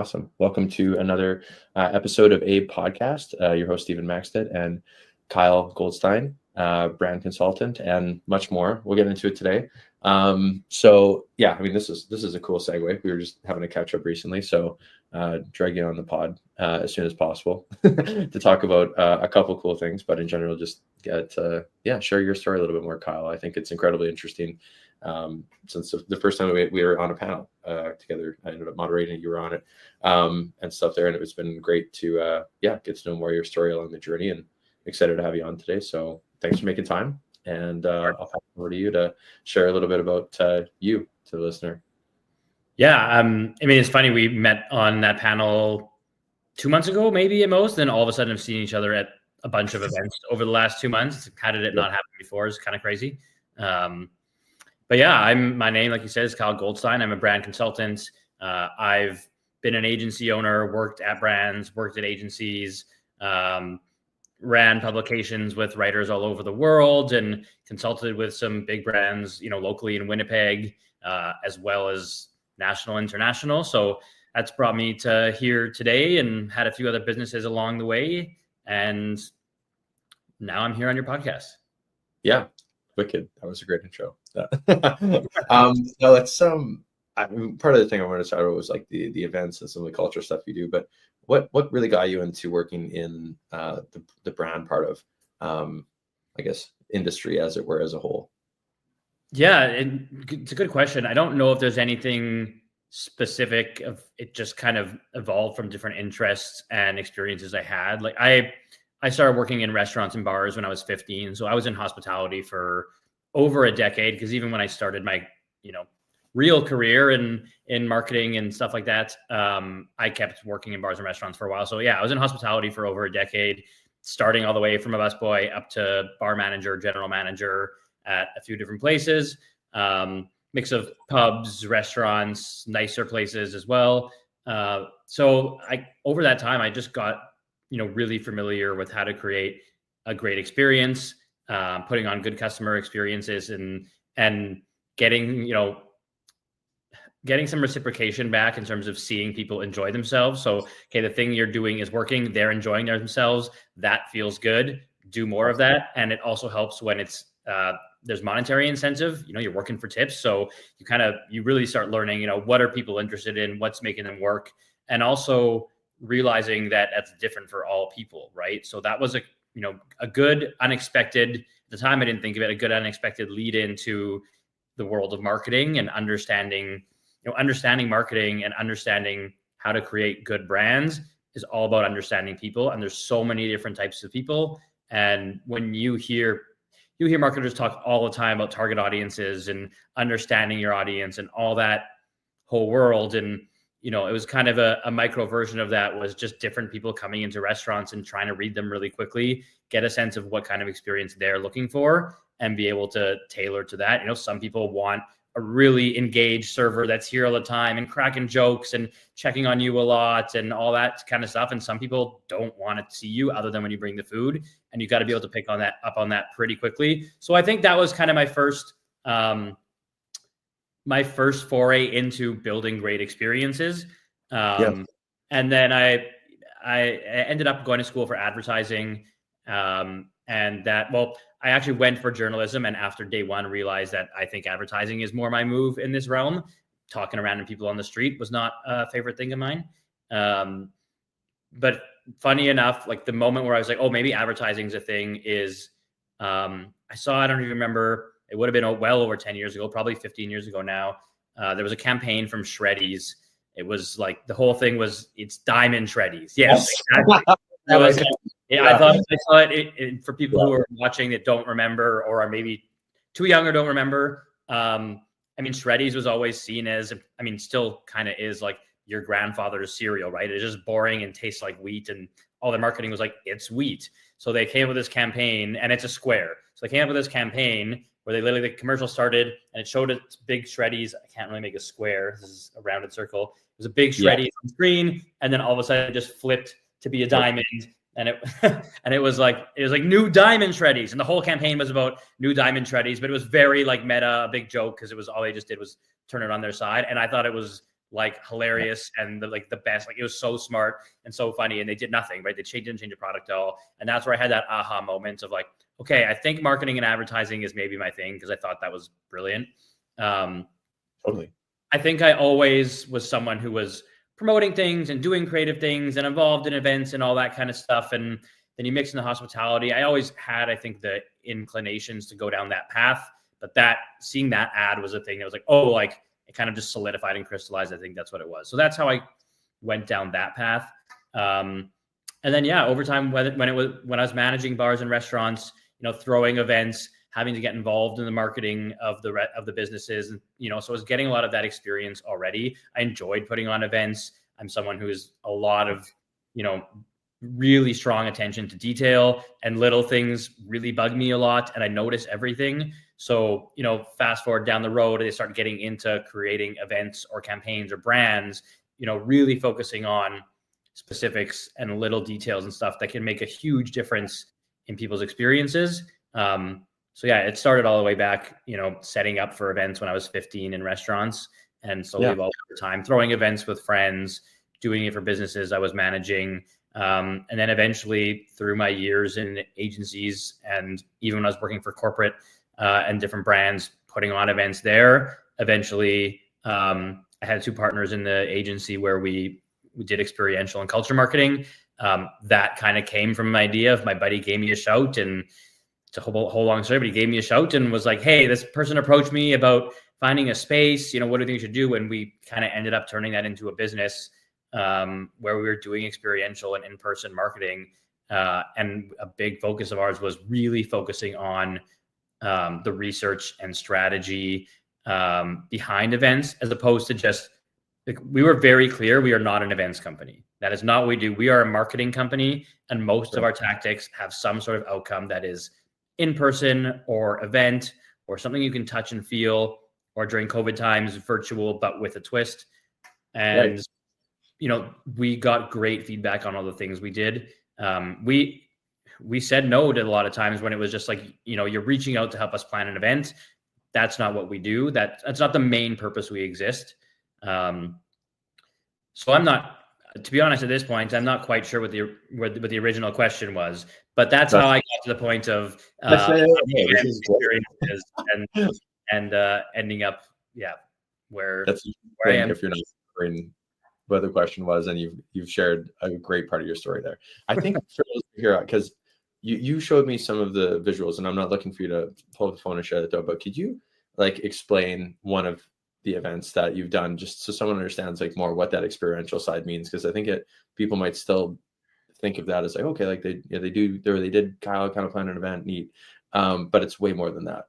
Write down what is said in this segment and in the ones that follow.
Awesome. Welcome to another episode of A Podcast. Your host, Stephen Maxted, and Kyle Goldstine, brand consultant, and much more. We'll get into it today. This is a cool segue. We were just having a catch up recently, so drag you on the pod as soon as possible to talk about a couple cool things, but in general, just share your story a little bit more, Kyle. I think it's incredibly interesting. Since the first time we were on a panel together, I ended up moderating, you were on it, and stuff there. And it's been great to get to know more of your story along the journey, and excited to have you on today. So thanks for making time. And I'll pass it over to you to share a little bit about you to the listener. Yeah. It's funny. We met on that panel 2 months ago, maybe at most. Then all of a sudden I've seen each other at a bunch of events over the last 2 months. How did it not happen before? It's kind of crazy. But yeah, my name, like you said, is Kyle Goldstine. I'm a brand consultant. I've been an agency owner, worked at brands, worked at agencies, ran publications with writers all over the world, and consulted with some big brands, locally in Winnipeg, as well as national, international. So that's brought me to here today, and had a few other businesses along the way. And now I'm here on your podcast. Yeah. Wicked. That was a great intro. Part of the thing I wanted to talk about was like the events and some of the culture stuff you do, but what really got you into working in the brand part of industry, as it were, as a whole? Yeah, it's a good question. I don't know if there's anything specific. Of it just kind of evolved from different interests and experiences I had. Like I started working in restaurants and bars when I was 15. So I was in hospitality for over a decade, because even when I started my, real career in marketing and stuff like that, I kept working in bars and restaurants for a while. So yeah, I was in hospitality for over a decade, starting all the way from a busboy up to bar manager, general manager at a few different places, mix of pubs, restaurants, nicer places as well. So over that time, I just got really familiar with how to create a great experience, putting on good customer experiences, and getting some reciprocation back in terms of seeing people enjoy themselves. So, okay, the thing you're doing is working, they're enjoying themselves. That feels good. Do more of that. And it also helps when it's, there's monetary incentive, you're working for tips. So you really start learning, what are people interested in, what's making them work. And also realizing that that's different for all people, right? So that was a good unexpected, at the time I didn't think of it, a good unexpected lead into the world of marketing and understanding marketing and understanding how to create good brands is all about understanding people. And there's so many different types of people. And when you hear marketers talk all the time about target audiences and understanding your audience and all that whole world, and it was kind of a micro version of that, was just different people coming into restaurants and trying to read them really quickly, get a sense of what kind of experience they're looking for, and be able to tailor to that. Some people want a really engaged server that's here all the time and cracking jokes and checking on you a lot and all that kind of stuff. And some people don't want to see you other than when you bring the food, and you got to be able to pick up on that pretty quickly. So I think that was kind of my first foray into building great experiences. And then I ended up going to school for advertising. I actually went for journalism, and after day one realized that I think advertising is more my move in this realm. Talking to random people on the street was not a favorite thing of mine. But funny enough, like the moment where I was like, oh, maybe advertising's a thing is, I don't even remember, it would have been well over 10 years ago, probably 15 years ago now. There was a campaign from Shreddies. It was like, the whole thing was, it's Diamond Shreddies. Yes. Exactly. I saw it for people who are watching that don't remember, or are maybe too young or don't remember. Shreddies was always seen as, still kind of is, like your grandfather's cereal, right? It's just boring and tastes like wheat, and all their marketing was like, it's wheat. So they came up with this campaign, and it's a square. So they came up with this campaign where the commercial started and it showed its big Shreddies. I can't really make a square. This is a rounded circle. It was a big Shreddies on screen. And then all of a sudden it just flipped to be a diamond. And it was like new Diamond Shreddies. And the whole campaign was about new Diamond Shreddies, but it was very like meta, a big joke, because it was all they just did was turn it on their side. And I thought it was like hilarious and the best. Like it was so smart and so funny, and they did nothing, right? They didn't change the product at all. And that's where I had that aha moment of like, okay, I think marketing and advertising is maybe my thing, because I thought that was brilliant. Totally. I think I always was someone who was promoting things and doing creative things and involved in events and all that kind of stuff. And then you mix in the hospitality. I always had, I think, the inclinations to go down that path. But seeing that ad was a thing that was like, oh, like it kind of just solidified and crystallized. I think that's what it was. So that's how I went down that path. And then, yeah, over time, when I was managing bars and restaurants, throwing events, having to get involved in the marketing of the businesses, and so I was getting a lot of that experience already. I enjoyed putting on events. I'm someone who is a lot of, really strong attention to detail, and little things really bug me a lot, and I notice everything. So, fast forward down the road, they start getting into creating events or campaigns or brands, really focusing on specifics and little details and stuff that can make a huge difference in people's experiences. So yeah, it started all the way back, setting up for events when I was 15 in restaurants, and slowly evolved over time, throwing events with friends, doing it for businesses I was managing. And then eventually through my years in agencies, and even when I was working for corporate and different brands, putting on events there, eventually I had two partners in the agency where we did experiential and culture marketing. That kind of came from an idea of my buddy gave me a shout, and it's a whole long story, but he gave me a shout and was like, hey, this person approached me about finding a space, what do you think you should do? And we kind of ended up turning that into a business where we were doing experiential and in-person marketing. And a big focus of ours was really focusing on the research and strategy behind events, as opposed to just, like, we were very clear, we are not an events company. That is not what we do. We are a marketing company, and most of our tactics have some sort of outcome that is in-person or event or something you can touch and feel, or during COVID times, virtual, but with a twist. And, we got great feedback on all the things we did. We said no to a lot of times when it was just like, you're reaching out to help us plan an event. That's not what we do. That's not the main purpose we exist. So I'm not, to be honest, at this point, I'm not quite sure what the original question was, but that's how I got to the point of experiences and ending up, where I am. If you're not wondering what the question was, and you've shared a great part of your story there. I think for those here, because you showed me some of the visuals, and I'm not looking for you to pull up the phone and share that though, but could you explain one of the events that you've done, just so someone understands more what that experiential side means? Because I think people might still think of that as okay, they did Kyle kind of plan an event, neat, but it's way more than that.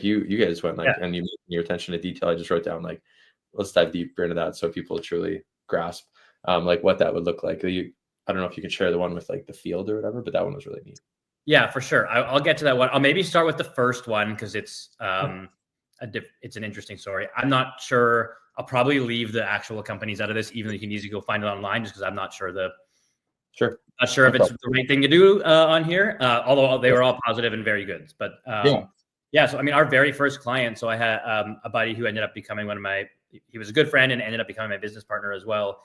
You guys went and you your attention to detail. I just wrote down let's dive deeper into that so people truly grasp what that would look like. I don't know if you could share the one with the field or whatever, but that one was really neat. Yeah, for sure. I'll get to that one. I'll maybe start with the first one because it's it's an interesting story. I'm not sure. I'll probably leave the actual companies out of this, even though you can easily go find it online, just because I'm not sure if it's the right thing to do on here. Although they were all positive and very good. But so I mean, our very first client. So I had a buddy who ended up becoming he was a good friend and ended up becoming my business partner as well.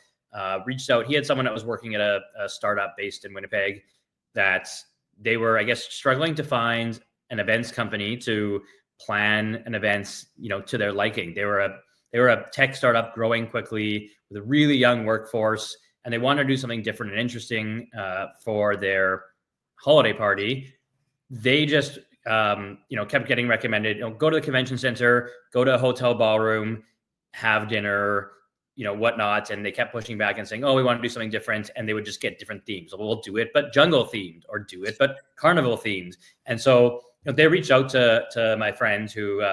Reached out. He had someone that was working at a startup based in Winnipeg that they were, I guess, struggling to find an events company to plan an event, to their liking. They were a tech startup growing quickly with a really young workforce, and they wanted to do something different and interesting for their holiday party. They just, kept getting recommended, go to the convention center, go to a hotel ballroom, have dinner, whatnot. And they kept pushing back and saying, oh, we want to do something different. And they would just get different themes. Well, we'll do it, but jungle themed, or do it, but carnival themed. And so they reached out to my friend who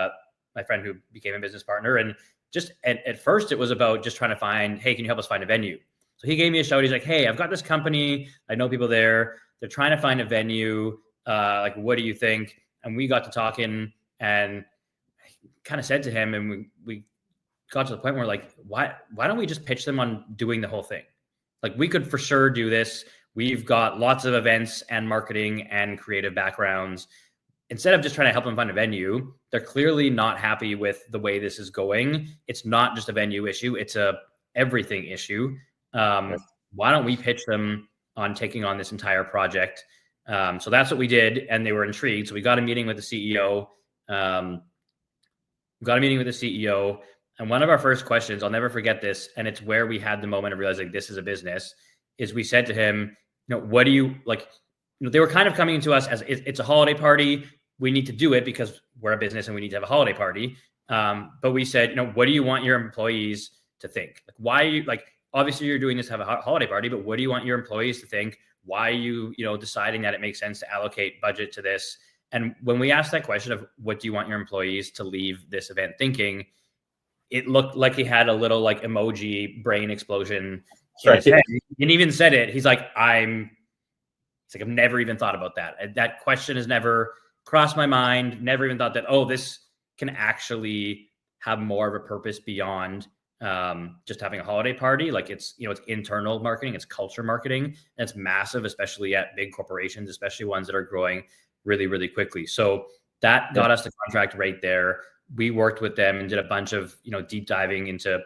became a business partner. And just at first it was about just trying to find, hey, can you help us find a venue? So he gave me a shout. He's like, hey, I've got this company. I know people there. They're trying to find a venue. What do you think? And we got to talking, and I kind of said to him, and we got to the point where why don't we just pitch them on doing the whole thing? We could for sure do this. We've got lots of events and marketing and creative backgrounds. Instead of just trying to help them find a venue, they're clearly not happy with the way this is going. It's not just a venue issue. It's a everything issue. Why don't we pitch them on taking on this entire project? So that's what we did, and they were intrigued. So we got a meeting with the CEO. And one of our first questions, I'll never forget this, and it's where we had the moment of realizing this is a business, is we said to him, what do you like? They were kind of coming to us as it's a holiday party. We need to do it because we're a business and we need to have a holiday party. But we said, what do you want your employees to think? Like, why are you obviously you're doing this to have a holiday party, but what do you want your employees to think? Why are you, deciding that it makes sense to allocate budget to this? And when we asked that question of what do you want your employees to leave this event thinking, it looked like he had a little emoji brain explosion in his head. And even said it. He's like, I've never even thought about that. That question has never crossed my mind. Never even thought that, this can actually have more of a purpose beyond just having a holiday party. Like it's internal marketing, it's culture marketing, and it's massive, especially at big corporations, especially ones that are growing really, really quickly. So that got us the contract right there. We worked with them and did a bunch of, deep diving into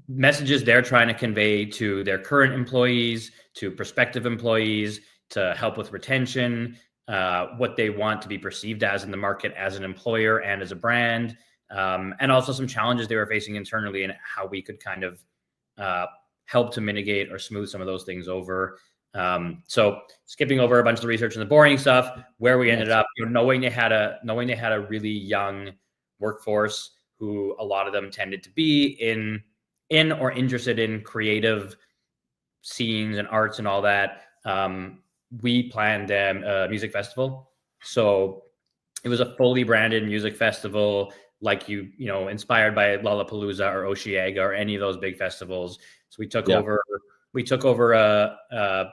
messages they're trying to convey to their current employees, to prospective employees, to help with retention, what they want to be perceived as in the market as an employer and as a brand, and also some challenges they were facing internally and how we could kind of help to mitigate or smooth some of those things over. So skipping over a bunch of the research and the boring stuff, where we ended up, knowing they had a really young workforce who a lot of them tended to be in or interested in creative scenes and arts and all that. We planned them a music festival. So it was a fully branded music festival, inspired by Lollapalooza or Oceaga or any of those big festivals. So we took over a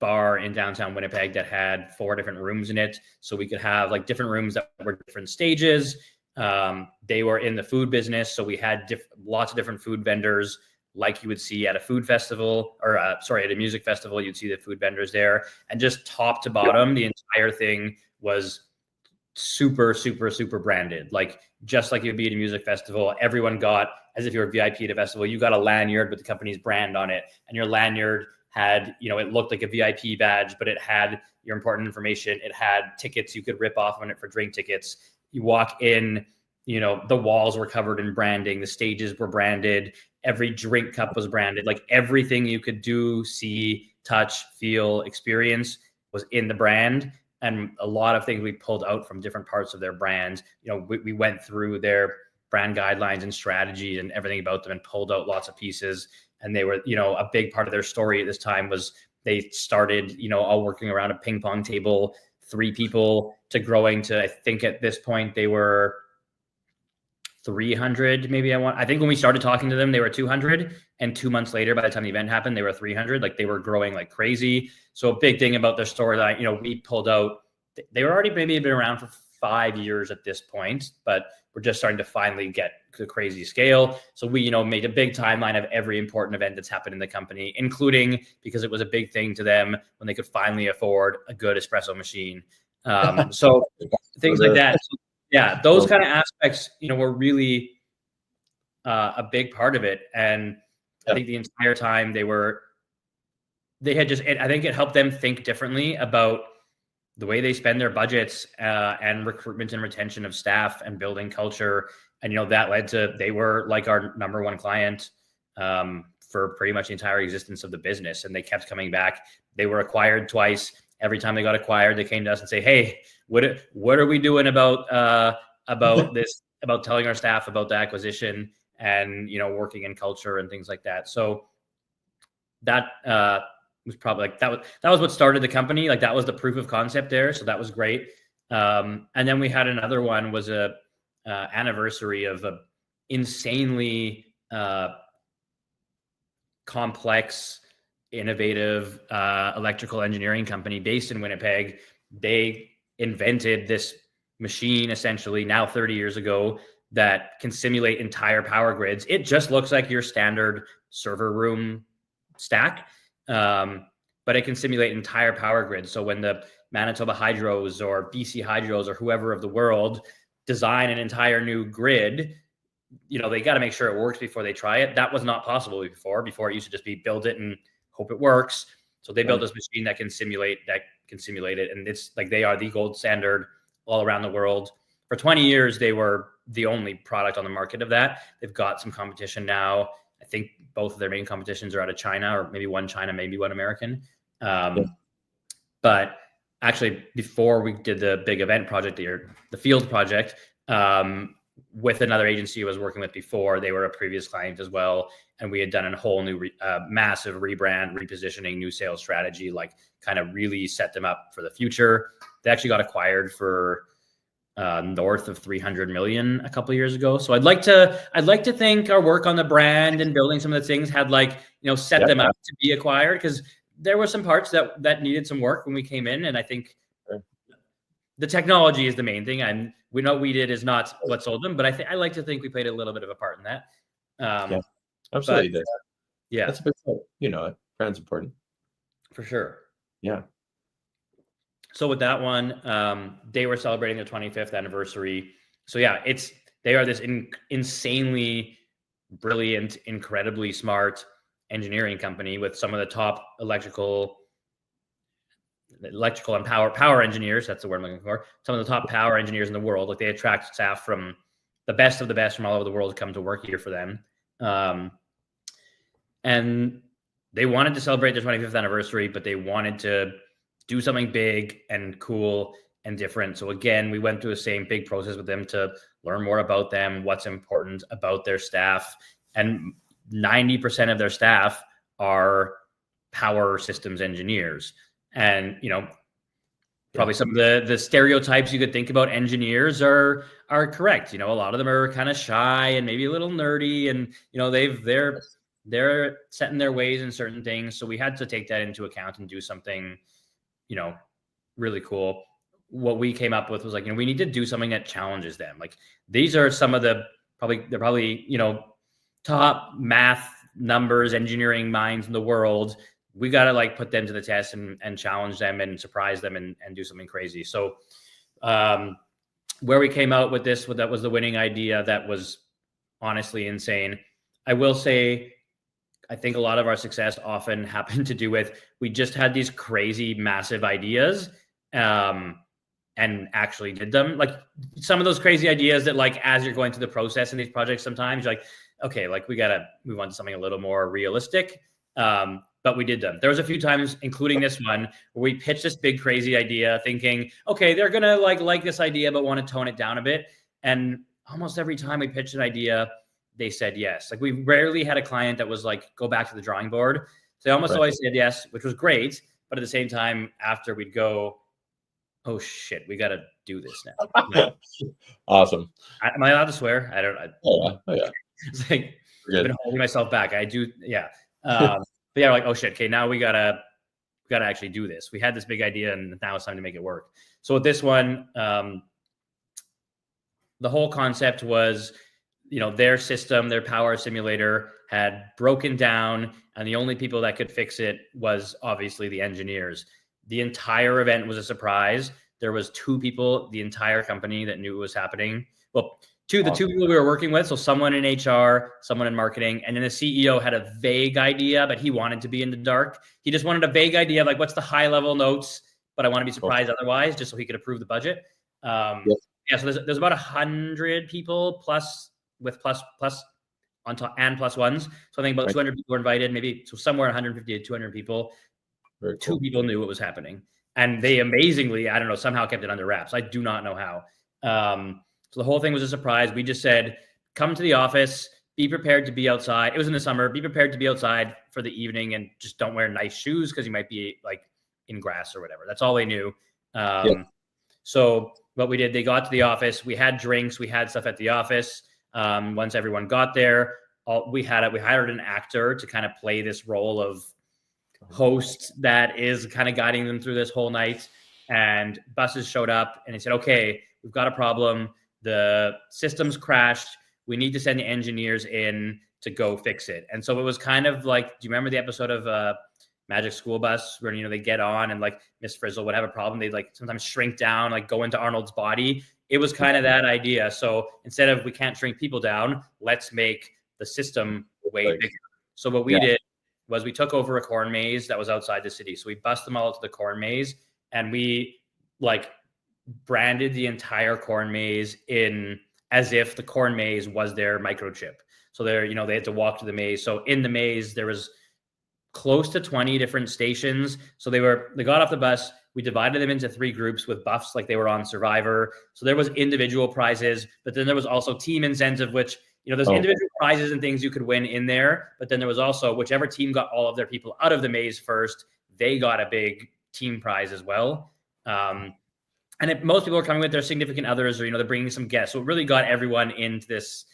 bar in downtown Winnipeg that had 4 different rooms in it. So we could have different rooms that were different stages. They were in the food business. So we had lots of different food vendors, like you would see at a food festival or at a music festival. You'd see the food vendors there, and just top to bottom, the entire thing was super, super, super branded. Just like you'd be at a music festival, everyone got, as if you were VIP at a festival, you got a lanyard with the company's brand on it, and your lanyard had, it looked like a VIP badge, but it had your important information. It had tickets you could rip off on it for drink tickets. You walk in, the walls were covered in branding. The stages were branded. Every drink cup was branded. Everything you could do, see, touch, feel, experience was in the brand. And a lot of things we pulled out from different parts of their brand. We went through their brand guidelines and strategy and everything about them and pulled out lots of pieces. And they were, a big part of their story at this time was they started, all working around a ping pong table, 3 people, to growing to, I think at this point they were 300, maybe. I think when we started talking to them, they were 200, and 2 months later, by the time the event happened, they were 300. They were growing like crazy. So a big thing about their storyline, we pulled out, they were already maybe been around for 5 years at this point, but we're just starting to finally get the crazy scale. So we, made a big timeline of every important event that's happened in the company, including, because it was a big thing to them, when they could finally afford a good espresso machine. So things like that. So, yeah, those kind of aspects, were really a big part of it. And I think the entire time I think it helped them think differently about the way they spend their budgets and recruitment and retention of staff and building culture. And, that led to, they were our number 1 client for pretty much the entire existence of the business. And they kept coming back. They were acquired twice. Every time they got acquired, they came to us and say, hey, what are we doing about this, about telling our staff about the acquisition and, working in culture and things like that. So that was probably that was what started the company. That was the proof of concept there. So that was great. And then we had another one, was a anniversary of a insanely complex, innovative electrical engineering company based in Winnipeg. They invented this machine essentially now 30 years ago that can simulate entire power grids. It just looks like your standard server room stack, but it can simulate entire power grids. So when the Manitoba Hydros or BC Hydros or whoever of the world design an entire new grid, they got to make sure it works before they try it. That was not possible before. Before it used to just be build it and hope it works. So they built this machine that can simulate it. And it's like, they are the gold standard all around the world. For 20 years, they were the only product on the market of that. They've got some competition now. I think both of their main competitions are out of China, or maybe one China, maybe one American. But actually, before we did the big event project, the field project, with another agency I was working with before, they were a previous client as well. And we had done a whole new massive rebrand, repositioning, new sales strategy, like kind of really set them up for the future. They actually got acquired for north of 300 million a couple of years ago. So I'd like to think our work on the brand and building some of the things had set them up to be acquired, because there were some parts that needed some work when we came in. And I think the technology is the main thing. And we know we did is not what sold them, but I like to think we played a little bit of a part in that. Absolutely. Yeah. That's a big part. Brand's important. For sure. Yeah. So with that one, they were celebrating their 25th anniversary. So yeah, they are this insanely brilliant, incredibly smart engineering company with some of the top electrical and power engineers. That's the word I'm looking for. Some of the top power engineers in the world. Like, they attract staff from the best of the best from all over the world to come to work here for them. And they wanted to celebrate their 25th anniversary, but they wanted to do something big and cool and different. So again, we went through the same big process with them to learn more about them, what's important about their staff. And 90% of their staff are power systems engineers. And, probably some of the stereotypes you could think about engineers are correct. A lot of them are kind of shy and maybe a little nerdy, and, they're set in their ways in certain things. So we had to take that into account and do something, really cool. What we came up with was like, we need to do something that challenges them. Like, these are some of they're probably, top math, numbers, engineering minds in the world. We got to put them to the test and challenge them and surprise them and do something crazy. So where we came out with this, that was the winning idea. That was honestly insane. I will say, I think a lot of our success often happened to do with, we just had these crazy, massive ideas and actually did them. Like, some of those crazy ideas that, as you're going through the process in these projects, sometimes you're like, okay, we got to move on to something a little more realistic. But we did them. There was a few times, including this one, where we pitched this big, crazy idea thinking, okay, they're going to like this idea, but want to tone it down a bit. And almost every time we pitched an idea, they said yes. Like, we rarely had a client that was like, go back to the drawing board. So they almost always said yes, which was great. But at the same time, after we'd go, oh shit, we got to do this now. Awesome. Am I allowed to swear? I don't. Oh, yeah. It's like, I've been holding myself back. I do. Yeah. But yeah, like, oh shit, okay, now we gotta actually do this. We had this big idea, and now it's time to make it work. So with this one, the whole concept was, their system, their power simulator had broken down, and the only people that could fix it was obviously the engineers. The entire event was a surprise. There was 2 people, the entire company, that knew it was happening. Well, the 2 people we were working with, so someone in HR, someone in marketing, and then the CEO had a vague idea, but he wanted to be in the dark. He just wanted a vague idea of what's the high level notes, but I want to be surprised otherwise, just so he could approve the budget. So there's about 100 people plus on top and plus ones. So I think about 200 people were invited, maybe, so somewhere 150 to 200 people. Very cool. 2 people knew what was happening, and they amazingly, I don't know, somehow kept it under wraps. I do not know how. So the whole thing was a surprise. We just said, come to the office, be prepared to be outside. It was in the summer. Be prepared to be outside for the evening, and just don't wear nice shoes because you might be in grass or whatever. That's all they knew. So what we did, they got to the office. We had drinks. We had stuff at the office. Once everyone got there, we hired an actor to kind of play this role of host that is kind of guiding them through this whole night. And buses showed up, and they said, okay, we've got a problem. The system's crashed. We need to send the engineers in to go fix it. And so it was kind of like, do you remember the episode of Magic School Bus where, they get on and Miss Frizzle would have a problem? They'd sometimes shrink down, go into Arnold's body. it was kind of that idea. So instead of we can't shrink people down, let's make the system way bigger. So what we did was we took over a corn maze that was outside the city. So we bust them all to the corn maze, and we like branded the entire corn maze in as if the corn maze was their microchip. So they're, you know, they had to walk to the maze. So in the maze, there was close to 20 different stations. So they got off the bus. We divided them into 3 groups with buffs like they were on Survivor. So there was individual prizes, but then there was also team incentive, which, you know, there's individual prizes and things you could win in there. But then there was also whichever team got all of their people out of the maze first, they got a big team prize as well. Most people are coming with their significant others, or, you know, they're bringing some guests. So it really got everyone into this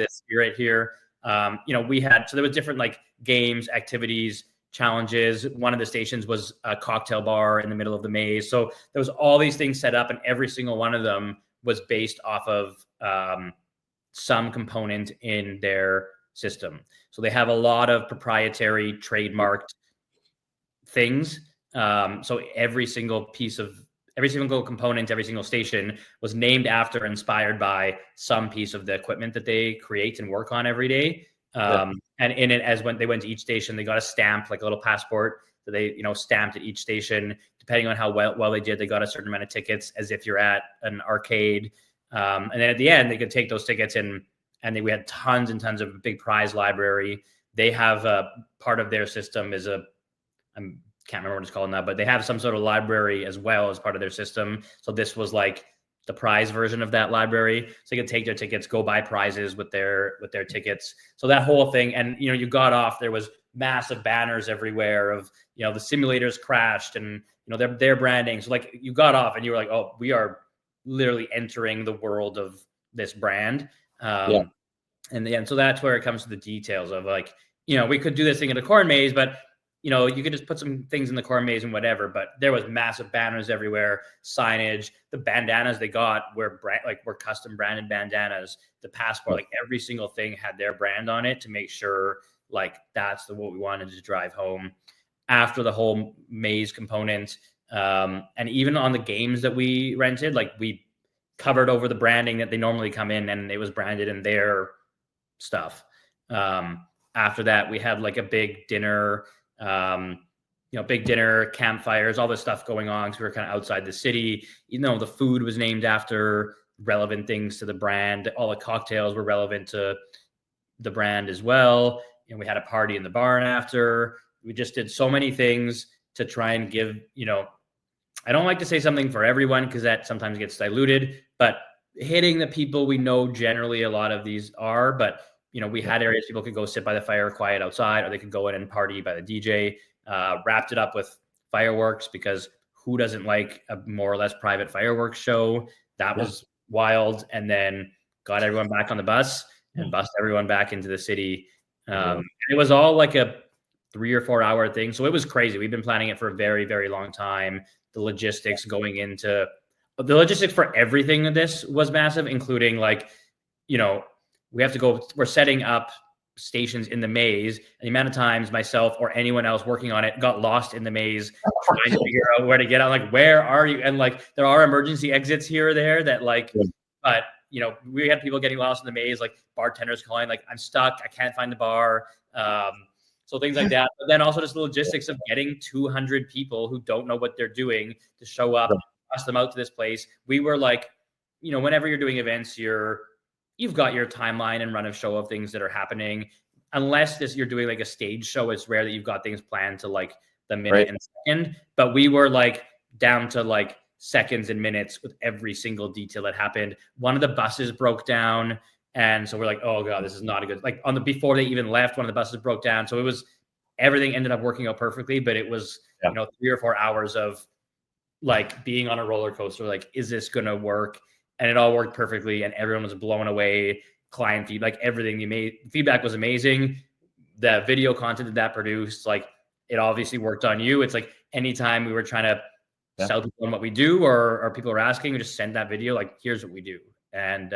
spirit here. You know, so there was different like games, activities, challenges. One of the stations was a cocktail bar in the middle of the maze. So there was all these things set up, and every single one of them was based off of some component in their system. So they have a lot of proprietary trademarked things. So every single component, every single station was named after, inspired by some piece of the equipment that they create and work on every day. And in it, when they went to each station, they got a stamp, like a little passport that they, you know, stamped at each station. Depending on how well they did, they got a certain amount of tickets, as if you're at an arcade. And then at the end, they could take those tickets we had tons and tons of big prize library. They have a part of their system is can't remember what it's called now, but they have some sort of library as well as part of their system. So this was like the prize version of that library. So you could take their tickets, go buy prizes with their tickets. So that whole thing, and, you know, you got off, there was massive banners everywhere of, you know, the simulators crashed, and, you know, their branding. So like you got off and you were like, oh, we are literally entering the world of this brand. And so that's where it comes to the details of, like, you know, we could do this thing in a corn maze, but, you know, you could just put some things in the corn maze and whatever, but there was massive banners everywhere, signage. The bandanas they got were custom branded bandanas. The passport, like every single thing had their brand on it to make sure, like, that's what we wanted to drive home. After the whole maze component, and even on the games that we rented, like, we covered over the branding that they normally come in, and it was branded in their stuff. After that, we had like a big dinner. Big dinner, campfires, all this stuff going on. So we were kind of outside the city. You know, the food was named after relevant things to the brand. All the cocktails were relevant to the brand as well. And we had a party in the barn after. We just did so many things to try and give, you know, I don't like to say something for everyone because that sometimes gets diluted, but hitting the people we know generally a lot of these are, but, you know, we had areas people could go sit by the fire quiet outside, or they could go in and party by the DJ. Wrapped it up with fireworks, because who doesn't like a more or less private fireworks show? That was wild. And then got everyone back on the bus and bussed everyone back into the city. It was all like a 3 or 4 hour thing. So it was crazy. We've been planning it for a very, very long time. The logistics for everything of this was massive, including, like, you know, we're setting up stations in the maze, and the amount of times myself or anyone else working on it got lost in the maze trying to figure out where to get out. Like, where are you? And, like, there are emergency exits here or there that, like, but, you know, we had people getting lost in the maze, like bartenders calling, like, I'm stuck, I can't find the bar. So things like that. But then also just the logistics of getting 200 people who don't know what they're doing to show up, bust them out to this place. We were like, you know, whenever you're doing events, you've got your timeline and run of show of things that are happening. Unless you're doing like a stage show, it's rare that you've got things planned to like the minute and second. But we were like down to like seconds and minutes with every single detail that happened. One of the buses broke down, and so we're like, oh God, this is not a good, like, before they even left, one of the buses broke down. So everything ended up working out perfectly, but it was, you know, 3 or 4 hours of like being on a roller coaster. Like, is this going to work? And it all worked perfectly, and everyone was blown away. Client feedback, everything feedback was amazing. The video content that produced, like, it obviously worked on you. It's like anytime we were trying to sell people on what we do, or people were asking, we just send that video, like, here's what we do. And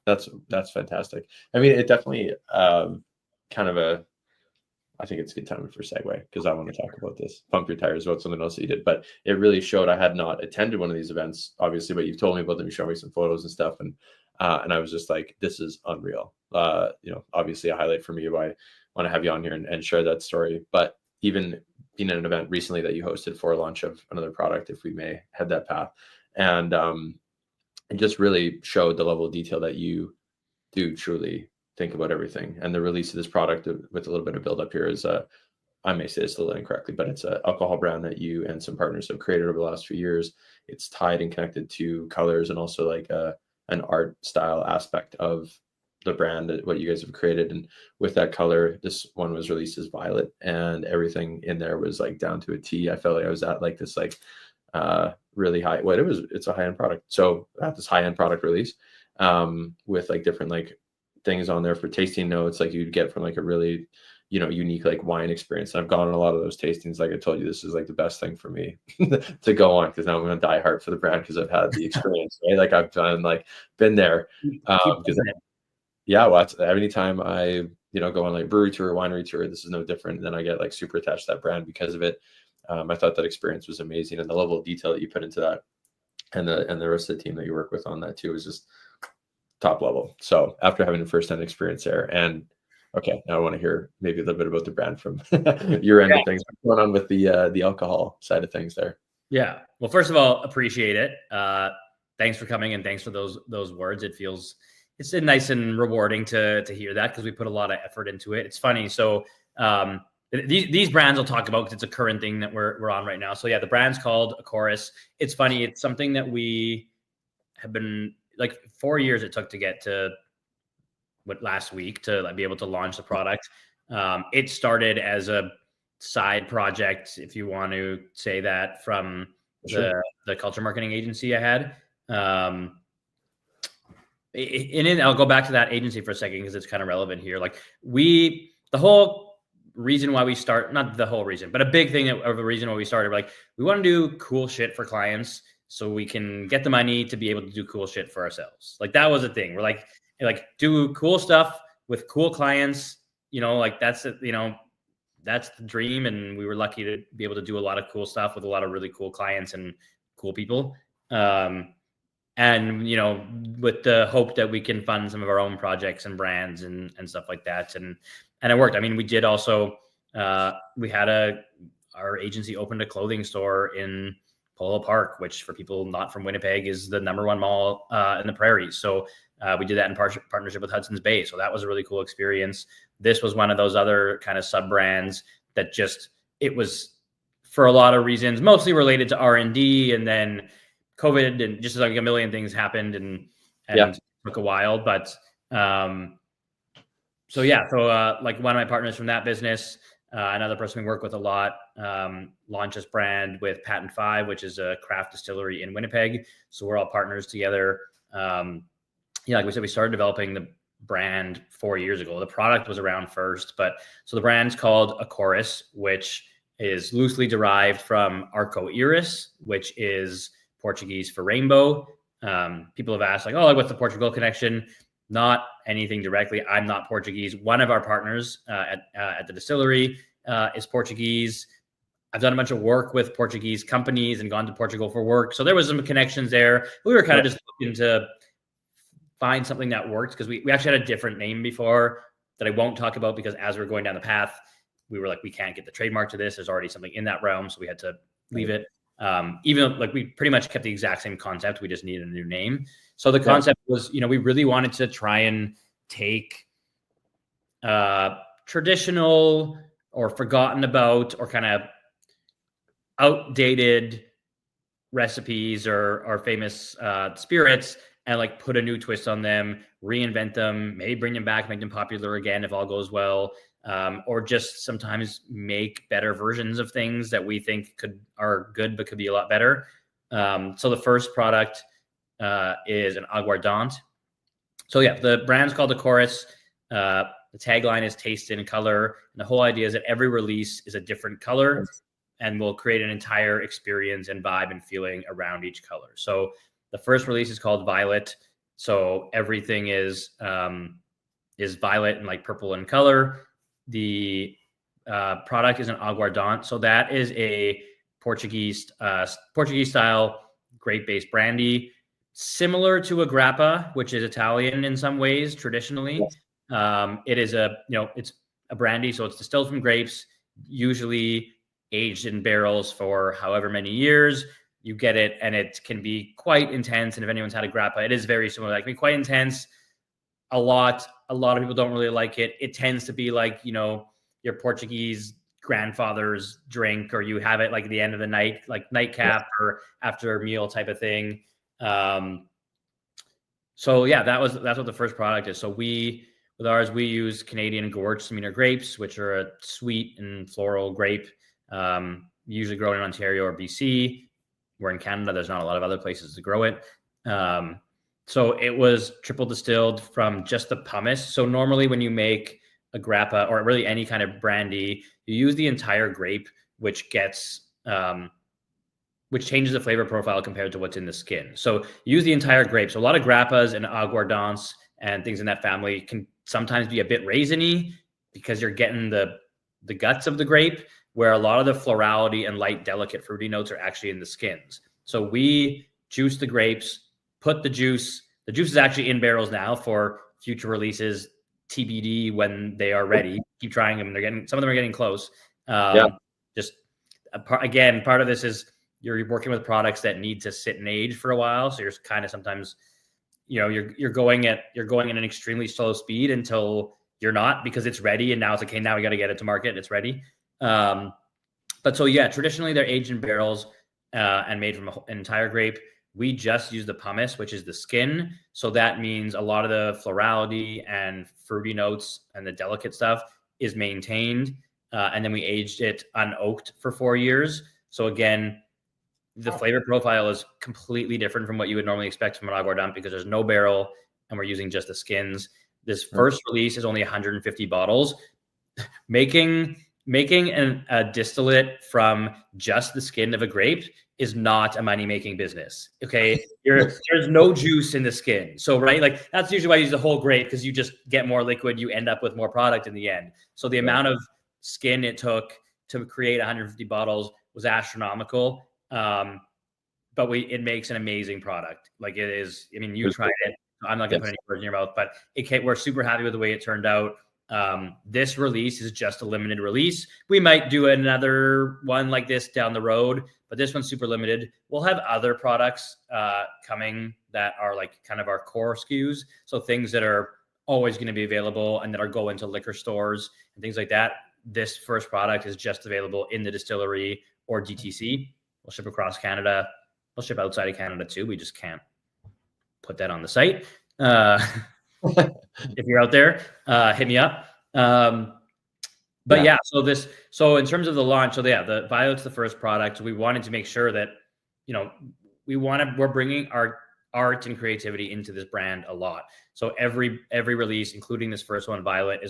that's fantastic. I mean, it definitely kind of I think it's a good time for segue because I want to talk about this. Pump Your Tires about something else that you did, but it really showed. I had not attended one of these events, obviously, but you've told me about them. You showed me some photos and stuff, and I was just like, this is unreal. Obviously a highlight for me. Why I want to have you on here and share that story. But even being in an event recently that you hosted for a launch of another product, if we may head that path, and it just really showed the level of detail that you do truly think about everything. And the release of this product with a little bit of build up here is I may say this a little incorrectly, but it's an alcohol brand that you and some partners have created over the last few years. It's tied and connected to colors and also like an art style aspect of the brand, what you guys have created. And with that color, this one was released as violet, and everything in there was like down to a T. I felt like I was at like this like really high, it's a high-end product. So at this high-end product release with like different like things on there for tasting notes like you'd get from like a really unique like wine experience. And I've gone on a lot of those tastings. Like I told you, this is like the best thing for me to go on, because now I'm going to die hard for the brand because I've had the experience, right? Like I've been there. Because well, anytime I go on like brewery tour, winery tour, this is no different. And then I get like super attached to that brand because of it. I thought that experience was amazing, and the level of detail that you put into that, and the rest of the team that you work with on that too is just top level. So after having a first-hand experience there, and okay, now I want to hear maybe a little bit about the brand from your end of things. What's going on with the alcohol side of things there? Yeah. Well, first of all, appreciate it. Thanks for coming, and thanks for those words. It's nice and rewarding to hear that, because we put a lot of effort into it. It's funny. So these brands I'll talk about because it's a current thing that we're on right now. So yeah, the brand's called A Chorus. It's funny. It's something that we have been like 4 years it took to get to last week to like, be able to launch the product. It started as a side project, if you want to say that, from the culture marketing agency I had. And I'll go back to that agency for a second because it's kind of relevant here. Like the whole reason why we start, not the whole reason, but a big thing of the reason why we started, like we want to do cool shit for clients so we can get the money to be able to do cool shit for ourselves. Like that was the thing. We're like do cool stuff with cool clients, like that's the dream. And we were lucky to be able to do a lot of cool stuff with a lot of really cool clients and cool people. And, with the hope that we can fund some of our own projects and brands and stuff like that. And it worked. I mean, we did also, we had our agency opened a clothing store in Polo Park, which for people not from Winnipeg is the #1 mall in the prairies. So we did that in partnership with Hudson's Bay. So that was a really cool experience. This was one of those other kind of sub brands that it was for a lot of reasons, mostly related to R&D, and then COVID and just like a million things happened and took a while. But like one of my partners from that business, another person we work with a lot, launched this brand with Patent 5, which is a craft distillery in Winnipeg. So we're all partners together. Like we said, we started developing the brand 4 years ago. The product was around first, so the brand's called A Chorus, which is loosely derived from arco-iris, which is Portuguese for rainbow. People have asked what's the Portugal connection? Not anything directly. I'm not Portuguese. One of our partners at the distillery is Portuguese. I've done a bunch of work with Portuguese companies and gone to Portugal for work. So there was some connections there. We were kind of just looking to find something that worked, because we actually had a different name before that I won't talk about, because as we're going down the path, we were like, we can't get the trademark to this. There's already something in that realm. So we had to leave it. Even though we pretty much kept the exact same concept, we just needed a new name. So the concept was, we really wanted to try and take traditional or forgotten about or kind of outdated recipes or famous spirits and put a new twist on them, reinvent them, maybe bring them back, make them popular again if all goes well. Or just sometimes make better versions of things that we think are good but could be a lot better. So the first product is an aguardente. So the brand's called A Chorus. The tagline is taste in color. And the whole idea is that every release is a different color, and we'll create an entire experience and vibe and feeling around each color. So the first release is called Violet. So everything is violet and purple in color. The product is an aguardente. So that is a Portuguese style grape-based brandy, similar to a grappa, which is Italian in some ways traditionally. Yes. It is it's a brandy, so it's distilled from grapes, usually aged in barrels for however many years. You get it, and it can be quite intense. And if anyone's had a grappa, it is very similar. Like, quite intense. A lot of people don't really like it. It tends to be like, your Portuguese grandfather's drink, or you have it like at the end of the night, like nightcap or after a meal type of thing. So yeah, that's what the first product is. So with ours, we use Canadian Gewürztraminer grapes, which are a sweet and floral grape, usually grown in Ontario or BC. We're in Canada. There's not a lot of other places to grow it. So it was triple distilled from just the pumice. So normally when you make a grappa, or really any kind of brandy, you use the entire grape, which changes the flavor profile compared to what's in the skin. So you use the entire grape. So a lot of grappas and aguardents and things in that family can sometimes be a bit raisiny because you're getting the guts of the grape, where a lot of the florality and light, delicate, fruity notes are actually in the skins. So we juice the grapes, put the juice is actually in barrels now for future releases, TBD when they are ready. Keep trying them. Some of them are getting close. Just part of this is you're working with products that need to sit and age for a while. So you're kind of sometimes, you're going at an extremely slow speed until you're not, because it's ready. And now it's okay. Now we got to get it to market. It's ready. But so yeah, traditionally they're aged in barrels and made from an entire grape. We just use the pumice, which is the skin. So that means a lot of the florality and fruity notes and the delicate stuff is maintained. And then we aged it unoaked for 4 years. So again, the flavor profile is completely different from what you would normally expect from an aguardente, because there's no barrel and we're using just the skins. This first release is only 150 bottles. Making a distillate from just the skin of a grape is not a money-making business. Okay, there's no juice in the skin. So like that's usually why I use the whole grape, because you just get more liquid. You end up with more product in the end. So the amount of skin it took to create 150 bottles was astronomical. But it makes an amazing product. Like, it is. I mean, you tried it. I'm not gonna put any words in your mouth, but we're super happy with the way it turned out. This release is just a limited release. We might do another one like this down the road, but this one's super limited. We'll have other products coming that are like kind of our core SKUs. So things that are always going to be available and that are going to liquor stores and things like that. This first product is just available in the distillery or DTC. We'll ship across Canada. We'll ship outside of Canada too. We just can't put that on the site. If you're out there, hit me up. So in terms of the launch, the Violet's the first product. We wanted to make sure that, we're bringing our art and creativity into this brand a lot. So every release, including this first one, Violet,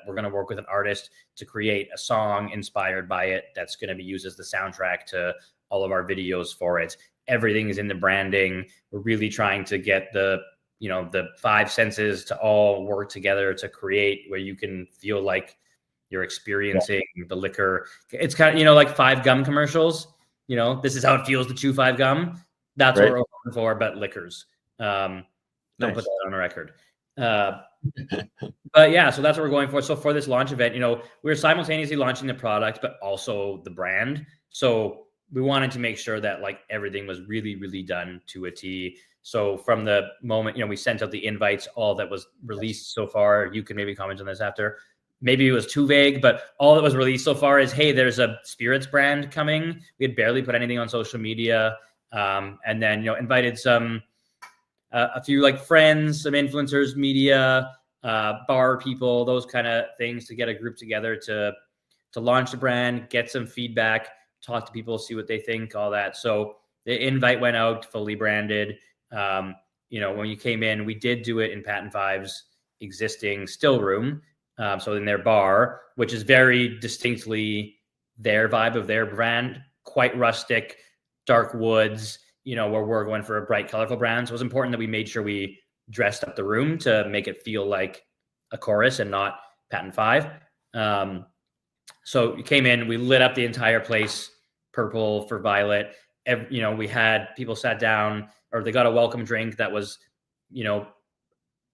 we're gonna work with an artist to create a song inspired by it that's gonna be used as the soundtrack to all of our videos for it. Everything is in the branding. We're really trying to get the five senses to all work together to create where you can feel like you're experiencing the liquor. It's kind of, like 5 gum commercials. This is how it feels to chew 5 gum. That's what we're looking for, but liquors. Don't put that on a record. But yeah, so that's what we're going for. So for this launch event, we're simultaneously launching the product, but also the brand. So we wanted to make sure that like everything was really, really done to a T. So from the moment, we sent out the invites, all that was released so far, you can maybe comment on this after. Maybe it was too vague, but all that was released so far is, hey, there's a spirits brand coming. We had barely put anything on social media. And then, invited a few like friends, some influencers, media, bar people, those kind of things to get a group together to launch the brand, get some feedback, talk to people, see what they think, all that. So the invite went out fully branded. When you came in, we did do it in Patent Five's existing still room. So in their bar, which is very distinctly their vibe of their brand, quite rustic, dark woods, where we're going for a bright, colorful brand. So it was important that we made sure we dressed up the room to make it feel like a chorus and not Patent Five. So you came in, we lit up the entire place, purple for Violet. We had people sat down, or they got a welcome drink that was,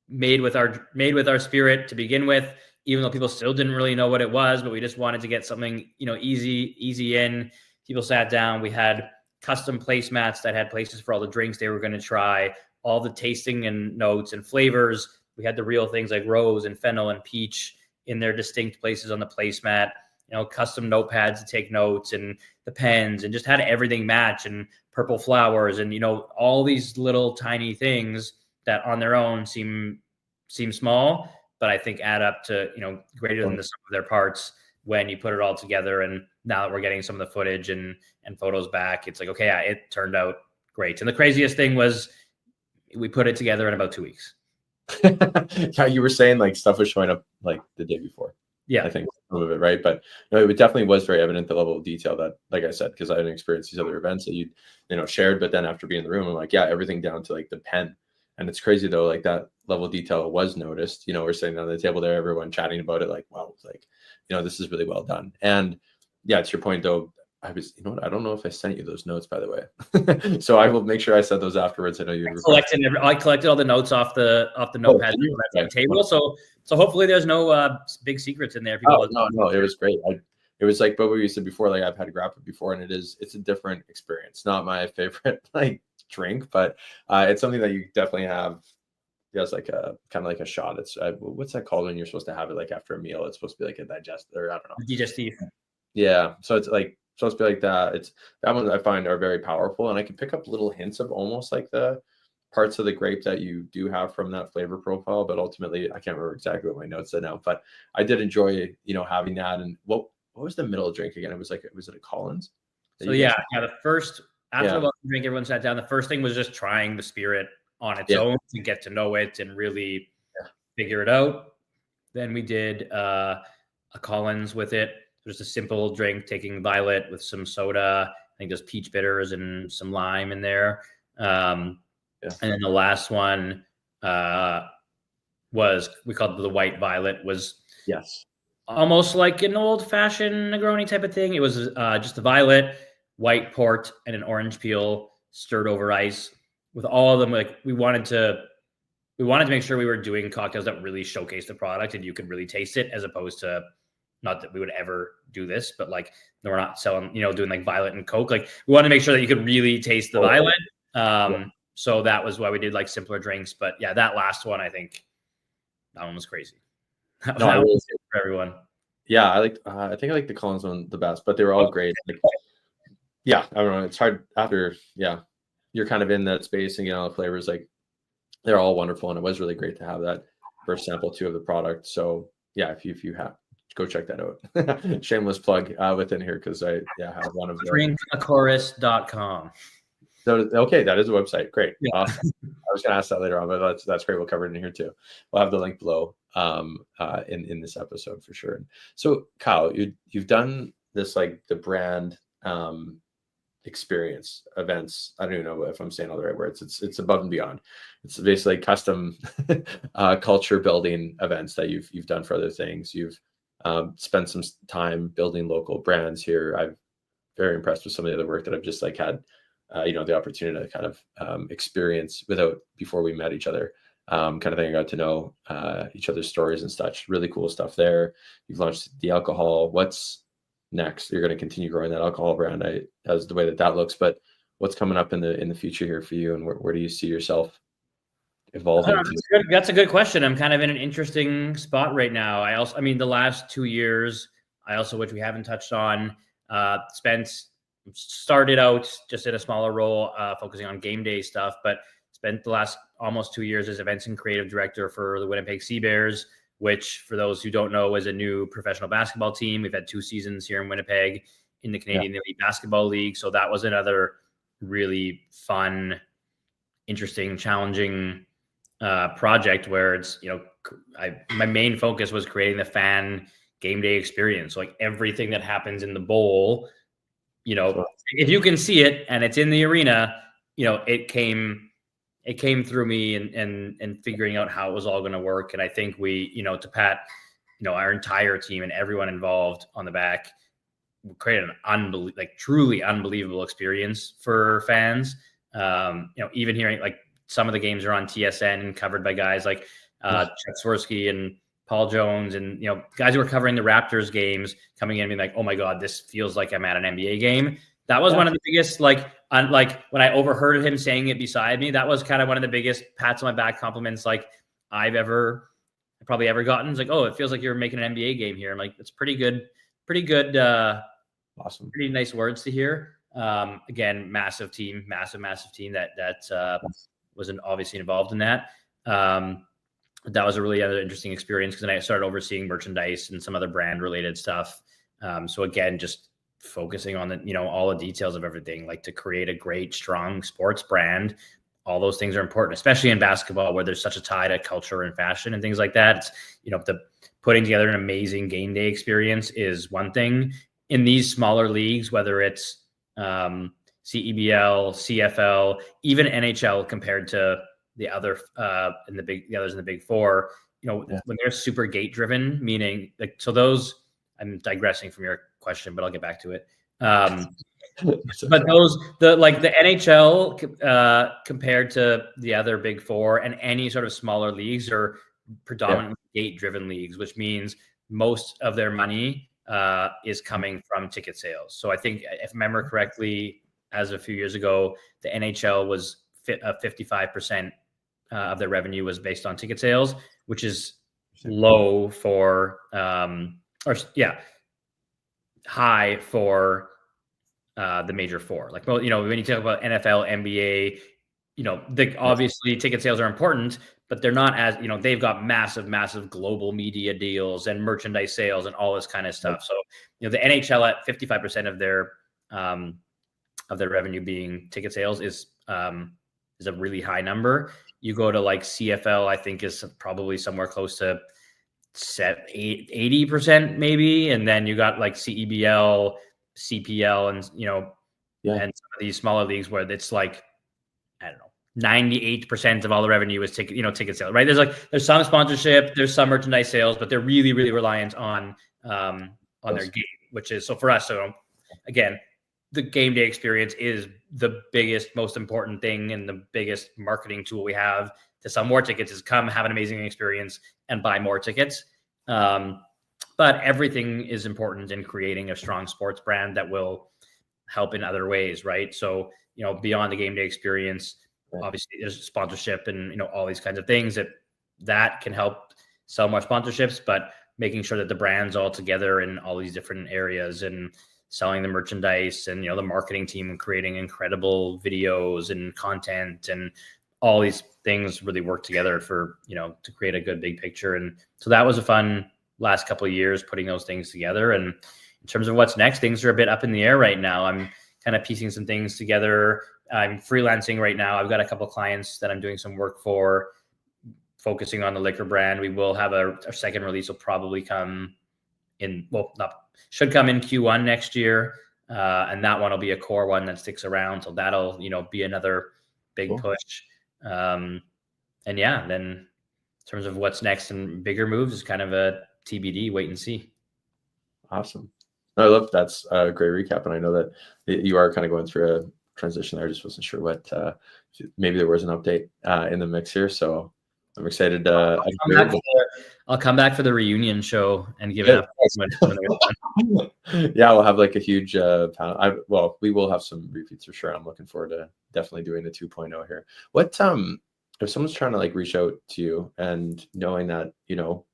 made with our spirit to begin with, even though people still didn't really know what it was, but we just wanted to get something, easy in. People sat down. We had custom placemats that had places for all the drinks they were going to try, all the tasting and notes and flavors. We had the real things like rose and fennel and peach in their distinct places on the placemat, custom notepads to take notes, and the pens, and just had everything match, and purple flowers, and, all these little tiny things that on their own seem small, but I think add up to, greater than the sum of their parts when you put it all together. And now that we're getting some of the footage and photos back, it's like, okay, yeah, it turned out great. And the craziest thing was we put it together in about 2 weeks. Yeah, you were saying like stuff was showing up like the day before. Yeah, I think some of it, right? But it definitely was very evident, the level of detail that, like I said, because I hadn't experienced these other events that you shared, but then after being in the room, I'm like, yeah, everything down to like the pen. And it's crazy though, like that level of detail was noticed. We're sitting on the table there, everyone chatting about it, like, wow, like, this is really well done. And yeah, to your point though, I was, I don't know if I sent you those notes, by the way. So I will make sure I send those afterwards. I know you I collected all the notes off the notepad on the table. So hopefully there's no big secrets in there. No, it was great. It was like, but what you said before, like I've had Grape before, and it's a different experience. Not my favorite like drink, but it's something that you definitely have. It's like a kind of like a shot. It's what's that called when you're supposed to have it like after a meal? It's supposed to be like a digestive, or I don't know. Digestive. Yeah. So it's like supposed to be like that. It's that one I find are very powerful, and I can pick up little hints of almost like the parts of the grape that you do have from that flavor profile. But ultimately, I can't remember exactly what my notes said now. But I did enjoy, having that. And what was the middle drink again? Was it a Collins? So the first after the welcome drink, everyone sat down. The first thing was just trying the spirit on its own to get to know it and really figure it out. Then we did a Collins with it. Just a simple drink, taking Violet with some soda. I think there's peach bitters and some lime in there. And then the last one was, we called it the White Violet, was almost like an old-fashioned Negroni type of thing. It was just a violet, white port, and an orange peel stirred over ice. With all of them, like we wanted to make sure we were doing cocktails that really showcase the product and you could really taste it, as opposed to, not that we would ever do this, but like we're not selling, doing like Violet and Coke. Like we wanted to make sure that you could really taste the Violet. So that was why we did like simpler drinks. But yeah, that last one, I think that one was crazy. That was for everyone. Yeah, I think I like the Collins one the best, but they were all great. Like, I don't know. It's hard after, you're kind of in that space and getting all the flavors. Like they're all wonderful, and it was really great to have that first sample too of the product. So yeah, if you have, go check that out. Shameless plug within here, because I have one of them. Drinkacorus.com. So okay, that is a website. Great. Yeah. Awesome. I was gonna ask that later on, but that's great. We'll cover it in here too. We'll have the link below in this episode for sure. So Kyle, you've done this, like the brand experience events. I don't even know if I'm saying all the right words. It's above and beyond. It's basically custom culture building events that you've done for other things. You've spent some time building local brands here. I'm very impressed with some of the other work that I've just like had the opportunity to kind of experience before we met each other, kind of thing. I got to know each other's stories and such. Really cool stuff there. You've launched the alcohol. What's next? You're going to continue growing that alcohol brand as the way that looks, but what's coming up in the future here for you, and where do you see yourself evolving? That's a good question. I'm kind of in an interesting spot right now. The last 2 years, which we haven't touched on, started out just in a smaller role, focusing on game day stuff, but spent the last almost 2 years as events and creative director for the Winnipeg Sea Bears, which, for those who don't know, is a new professional basketball team. We've had 2 seasons here in Winnipeg in the Canadian Elite Basketball League. So that was another really fun, interesting, challenging project where it's, my main focus was creating the fan game day experience. So like everything that happens in the bowl, if you can see it and it's in the arena, it came through me and figuring out how it was all going to work. And I think we, to pat our entire team and everyone involved on the back created an truly unbelievable experience for fans. Even hearing like some of the games are on TSN covered by guys like Chet Swirsky and Paul Jones, and guys who were covering the Raptors games coming in and being like, "Oh my God, this feels like I'm at an NBA game." That was one of the biggest, like when I overheard him saying it beside me, that was kind of one of the biggest pats on my back compliments like I've probably ever gotten. It's like, "Oh, it feels like you're making an NBA game here." I'm like, "It's pretty good." Awesome. Pretty nice words to hear. Again, massive team that wasn't obviously involved in that. That was a really other interesting experience because then I started overseeing merchandise and some other brand related stuff. So again, just focusing on all the details of everything, like to create a great, strong sports brand. All those things are important, especially in basketball where there's such a tie to culture and fashion and things like that. It's, the putting together an amazing game day experience is one thing. In these smaller leagues, whether it's CEBL, CFL, even NHL compared to the others in the big four, when they're super gate driven, meaning like, so those, I'm digressing from your question, but I'll get back to it. But the NHL compared to the other big four and any sort of smaller leagues are predominantly gate driven leagues, which means most of their money is coming from ticket sales. So I think if I remember correctly, as a few years ago, the NHL was 55% of their revenue was based on ticket sales, which is low for high for the major four. Like, when you talk about NFL, NBA, obviously ticket sales are important, but they're not as, they've got massive global media deals and merchandise sales and all this kind of stuff. So, the NHL at 55% of their revenue being ticket sales is a really high number. You go to like CFL, I think is probably somewhere close to 80% maybe. And then you got like CEBL, CPL, and, and some of these smaller leagues where it's like, I don't know, 98% of all the revenue is ticket sales, right? There's some sponsorship, there's some merchandise sales, but they're really, really reliant on their game, which is, so for us, so again, the game day experience is the biggest, most important thing and the biggest marketing tool we have to sell more tickets is come have an amazing experience and buy more tickets. But everything is important in creating a strong sports brand that will help in other ways, right? So, beyond the game day experience, obviously there's sponsorship and, all these kinds of things that can help sell more sponsorships, but making sure that the brand's all together in all these different areas and selling the merchandise and, the marketing team and creating incredible videos and content and all these things really work together for, to create a good big picture. And so that was a fun last couple of years putting those things together. And in terms of what's next, things are a bit up in the air right now. I'm kind of piecing some things together. I'm freelancing right now. I've got a couple of clients that I'm doing some work for, focusing on the liquor brand. We will have our second release will probably come should come in Q1 next year. And that one will be a core one that sticks around. So that'll, be another big push. Then in terms of what's next and bigger moves is kind of a TBD, wait and see. Awesome. I love that's a great recap. And I know that you are kind of going through a transition there. I just wasn't sure what, maybe there was an update in the mix here. So I'm excited. I'll come back for the reunion show and give it up. Yeah, we'll have like a huge panel. We will have some repeats for sure. I'm looking forward to definitely doing the 2.0 here. What if someone's trying to like reach out to you and knowing that, you're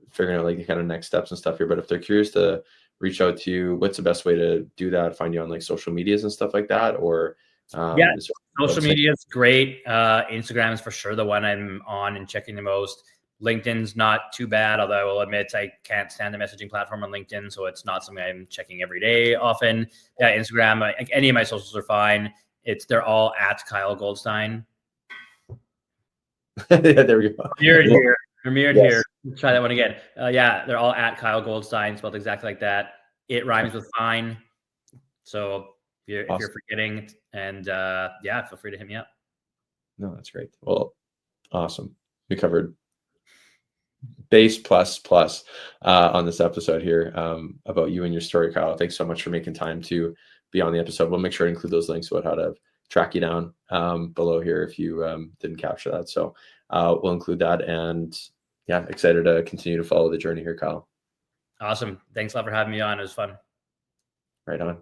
figuring out like the kind of next steps and stuff here, but if they're curious to reach out to you, what's the best way to do that? Find you on like social medias and stuff like that? Or social media is great. Instagram is for sure the one I'm on and checking the most. LinkedIn's not too bad, although I will admit I can't stand the messaging platform on LinkedIn, so it's not something I'm checking every day often. Yeah, Instagram, any of my socials are fine. They're all at Kyle Goldstine. There we go. Premiered here. Let's try that one again. They're all at Kyle Goldstine, spelled exactly like that. It rhymes with fine. So if you're forgetting, and feel free to hit me up. No, that's great. Well, awesome. We covered base plus on this episode here about you and your story, Kyle. Thanks so much for making time to be on the episode. We'll make sure to include those links about how to track you down below here if you didn't capture that. So we'll include that, and yeah, excited to continue to follow the journey here, Kyle. Awesome. Thanks a lot for having me on. It was fun. Right on.